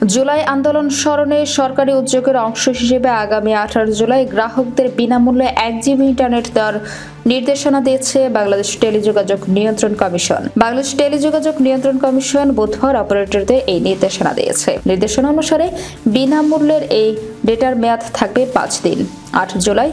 জুলাই আন্দোলন স্মরণে সরকারি উদ্যোগের অংশ হিসেবে আগামী 18 জুলাই গ্রাহকদের বিনামূল্যে 1 জিবি ইন্টারনেট দেওয়ার নির্দেশনা দিয়েছে বাংলাদেশ টেলিযোগাযোগ নিয়ন্ত্রণ কমিশন। বাংলাদেশ টেলিযোগাযোগ নিয়ন্ত্রণ কমিশন বুধবার অপারেটরদের এই নির্দেশনা দিয়েছে। নির্দেশনা অনুসারে বিনামূল্যের এই ডেটার মেয়াদ থাকবে 5 দিন। 8 জুলাই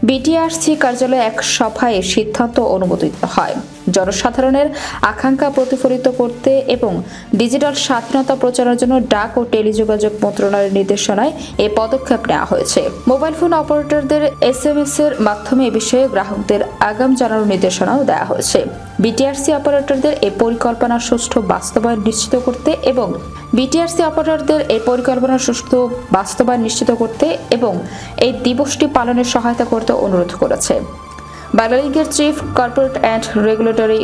বিটিআরসি কার্যালয়ে এক সভায় সিদ্ধান্ত অনুমোদিত হয়। জনসাধারণের আকাঙ্ক্ষা প্রতিফলিত করতে এবং ডিজিটাল স্বাধীনতা প্রচারের জন্য ডাক ও টেলিযোগাযোগ মন্ত্রণালয়ের নির্দেশনায় এই পদক্ষেপ নেওয়া হয়েছে। মোবাইল ফোন অপারেটরদের এসএমএস এর মাধ্যমে এ বিষয়ে গ্রাহকদের আগাম জানানোর নির্দেশনাও দেওয়া হয়েছে। বিটিআরসি অপারেটরদের এই পরিকল্পনার সুষ্ঠু বাস্তবায়ন নিশ্চিত করতে এবং এই দিবসটি পালনের সহায়তা করতে অনুরোধ করেছে। বাংলালিংকের chief corporate and regulatory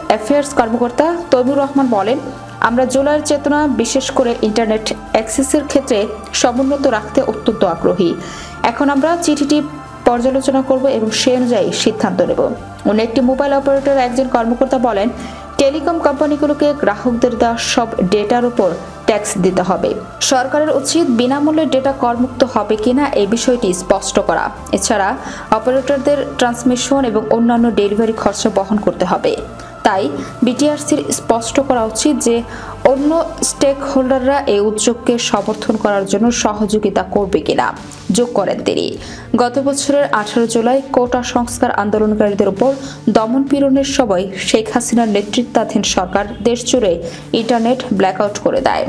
affairs কর্মকর্তা তৈমুর রহমান বলেন, আমরা জুলাইয়ের চেতনা বিশেষ করে ইন্টারনেট অ্যাক্সেসের ক্ষেত্রে সমুন্নত রাখতে অত্যন্ত আগ্রহী। এখন আমরা চিঠিটি পর্যালোচনা করব এবং সেই অনুযায়ী সিদ্ধান্ত নেব। অন্য একটি মোবাইল অপারেটর একজন কর্মকর্তা বলেন, টেলিকম কোম্পানিগুলোকে গ্রাহকদের দেওয়া সব ডেটার উপর ট্যাক্স দিতে হবে। সরকারের উচিত বিনামূল্যে ডেটা করমুক্ত হবে কিনা এই বিষয়টি স্পষ্ট করা। এছাড়া অপারেটরদের ট্রান্সমিশন এবং অন্যান্য ডেলিভারি খরচ বহন করতে হবে। তাই বিটিআরসির স্পষ্ট করা উচিত যে অন্য স্টেক হোল্ডাররা এই উদ্যোগকে সমর্থন করার জন্য সহযোগিতা করবে কিনা, যোগ করেন তিনি। গত বছরের 18 জুলাই কোটা সংস্কার আন্দোলনকারীদের উপর দমন পীড়নের সময় শেখ হাসিনার নেতৃত্বাধীন সরকার দেশজুড়ে ইন্টারনেট ব্ল্যাকআউট করে দেয়।